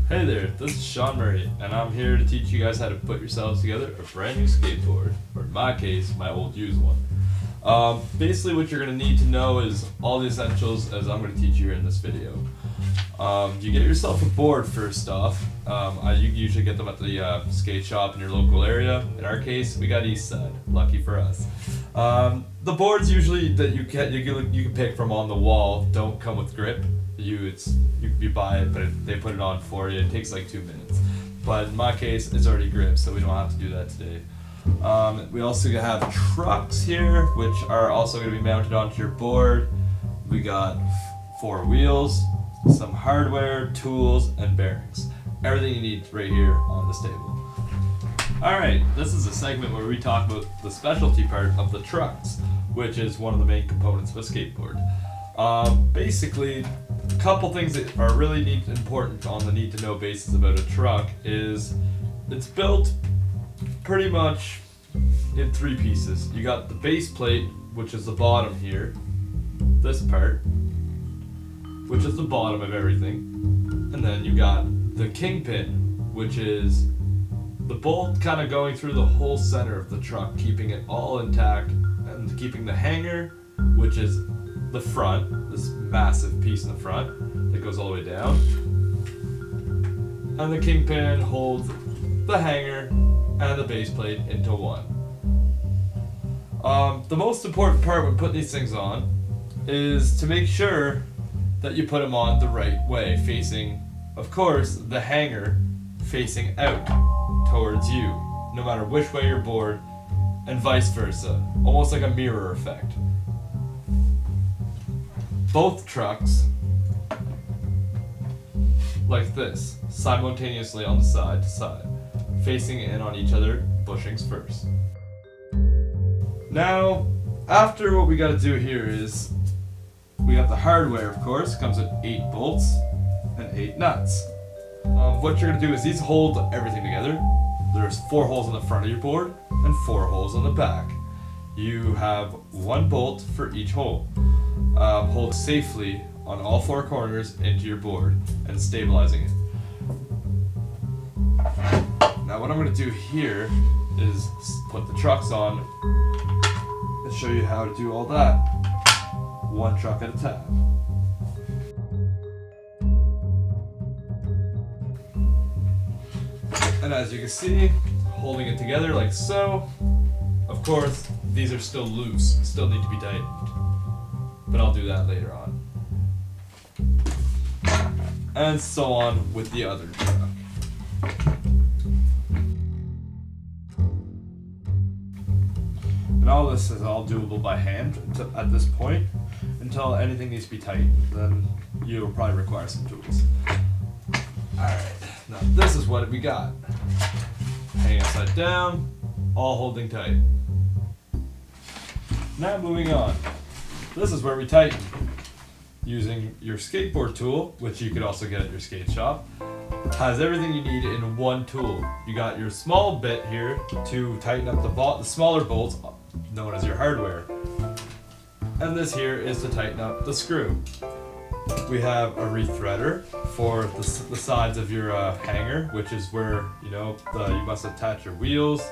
Hey there, this is Shawn and I'm here to teach you guys how to put yourselves together a brand new skateboard, or in my case, my old used one. Basically what you're going to need to know is all the essentials as I'm going to teach you here in this video. You get yourself a board first off. You usually get them at the skate shop in your local area. In our case, we got East Side, lucky for us. The boards usually that you can pick from on the wall don't come with grip. You buy it, but they put it on for you. It takes like 2 minutes. But in my case, it's already gripped, so we don't have to do that today. We also have trucks here, which are also going to be mounted onto your board. We got 4 wheels, some hardware, tools, and bearings. Everything you need right here on this table. Alright, this is a segment where we talk about the specialty part of the trucks, which is one of the main components of a skateboard. Basically, a couple things that are really important on the need to know basis about a truck is it's built pretty much in 3 pieces. You got the base plate, which is the bottom here, this part, which is the bottom of everything, and then you got the kingpin, which is the bolt kind of going through the whole center of the truck, keeping it all intact, and keeping the hanger, which is the front, this massive piece in the front that goes all the way down, and the kingpin holds the hanger and the base plate into one. The most important part when putting these things on is to make sure that you put them on the right way, facing, of course, the hanger facing out towards you, no matter which way you're bored, and vice versa, almost like a mirror effect. Both trucks, like this, simultaneously on the side to side, facing in on each other, bushings first. Now, after what we got to do here is, we got the hardware, of course, comes with 8 bolts and 8 nuts. What you're going to do is these hold everything together. There's 4 holes on the front of your board and 4 holes on the back. You have 1 bolt for each hole. Hold safely on all 4 corners into your board and stabilizing it. Now what I'm going to do here is put the trucks on and show you how to do all that, 1 truck at a time. And as you can see, holding it together like so. Of course, these are still loose, still need to be tightened, but I'll do that later on. And so on with the other truck. And all this is all doable by hand at this point, until anything needs to be tightened. Then you'll probably require some tools. Alright, now this is what we got. Hanging upside down, all holding tight. Now moving on. This is where we tighten. Using your skateboard tool, which you could also get at your skate shop, has everything you need in 1 tool. You got your small bit here to tighten up the smaller bolts, known as your hardware. And this here is to tighten up the screw. We have a rethreader for the sides of your hanger, which is where you must attach your wheels,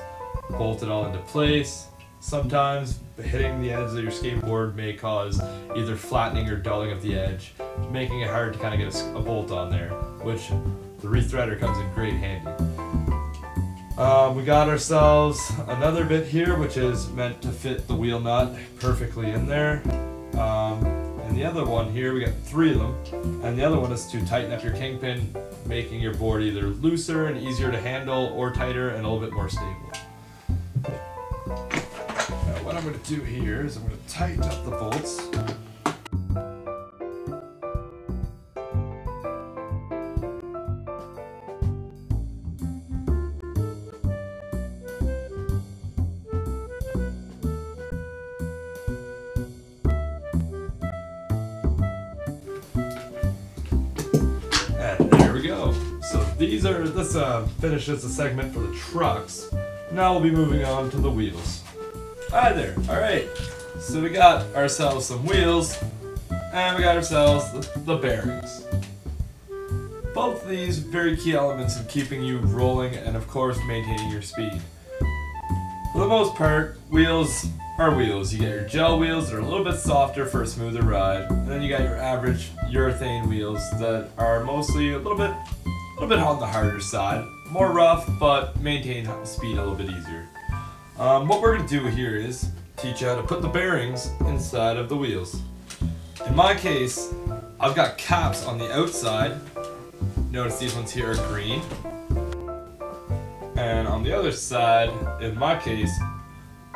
bolt it all into place. Sometimes hitting the edge of your skateboard may cause either flattening or dulling of the edge, making it hard to kind of get a bolt on there, which the rethreader comes in great handy. We got ourselves another bit here, which is meant to fit the wheel nut perfectly in there. And the other one here, we got 3 of them, and the other one is to tighten up your kingpin, making your board either looser and easier to handle, or tighter and a little bit more stable. Now what I'm going to do here is I'm going to tighten up the bolts. And there we go. So this finishes the segment for the trucks. Now we'll be moving on to the wheels. Hi there. Alright. So we got ourselves some wheels, and we got ourselves the bearings. Both of these very key elements of keeping you rolling and of course maintaining your speed. For the most part, wheels are wheels. You get your gel wheels that are a little bit softer for a smoother ride, and then you got your average urethane wheels that are mostly a little bit on the harder side. More rough, but maintain speed a little bit easier. What we're going to do here is teach you how to put the bearings inside of the wheels. In my case, I've got caps on the outside. Notice these ones here are green. And on the other side, in my case,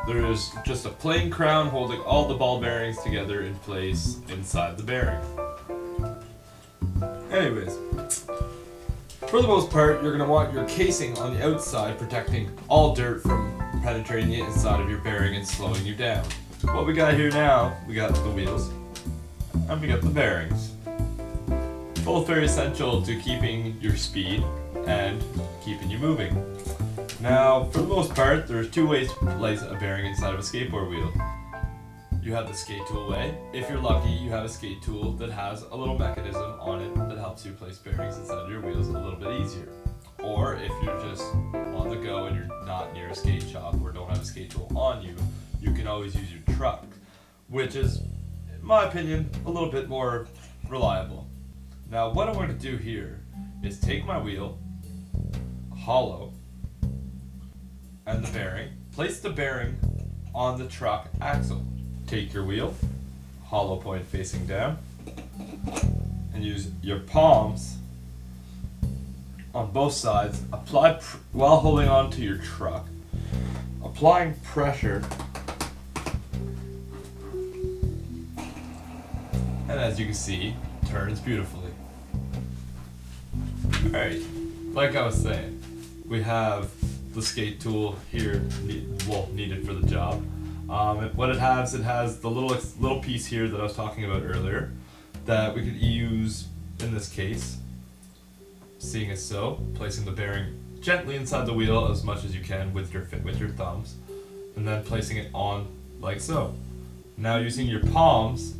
there is just a plain crown holding all the ball bearings together in place inside the bearing. Anyways, for the most part, you're going to want your casing on the outside protecting all dirt from penetrating the inside of your bearing and slowing you down. What we got here now, we got the wheels and we got the bearings. Both very essential to keeping your speed and keeping you moving. Now, for the most part, there's two ways to place a bearing inside of a skateboard wheel. You have the skate tool way. If you're lucky, you have a skate tool that has a little mechanism on it that helps you place bearings inside of your wheels a little bit easier. Or if you're just on the go and you're not near a skate shop or don't have a skate tool on you, you can always use your truck, which is, in my opinion, a little bit more reliable. Now, what I'm going to do here is take my wheel, hollow, and the bearing, place the bearing on the truck axle. Take your wheel, hollow point facing down, and use your palms on both sides. Apply while holding on to your truck, applying pressure, and as you can see, turns beautifully. Alright, like I was saying, we have the skate tool here, needed for the job. What it has the little piece here that I was talking about earlier that we could use in this case. Seeing as so, placing the bearing gently inside the wheel as much as you can with your thumbs, and then placing it on like so. Now using your palms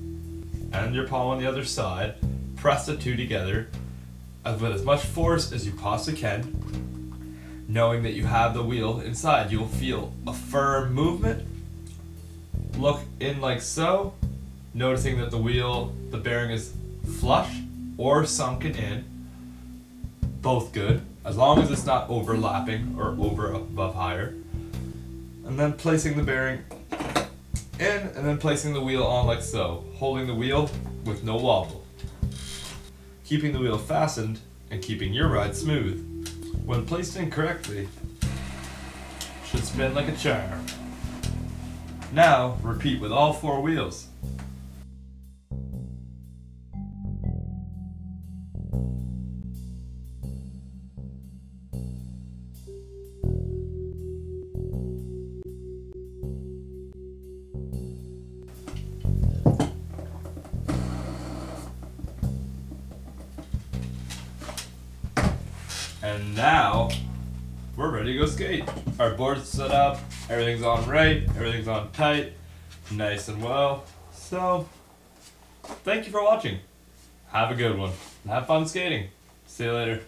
and your palm on the other side, press the two together with as much force as you possibly can. Knowing that you have the wheel inside, you'll feel a firm movement. Look in like so, noticing that the bearing is flush or sunken in. Both good, as long as it's not overlapping or above higher. And then placing the bearing in, and then placing the wheel on like so, holding the wheel with no wobble. Keeping the wheel fastened and keeping your ride smooth. When placed in correctly, should spin like a charm. Now, repeat with all four wheels. And now, we're ready to go skate. Our board's set up, everything's on right, everything's on tight, nice and well. So, thank you for watching. Have a good one. Have fun skating. See you later.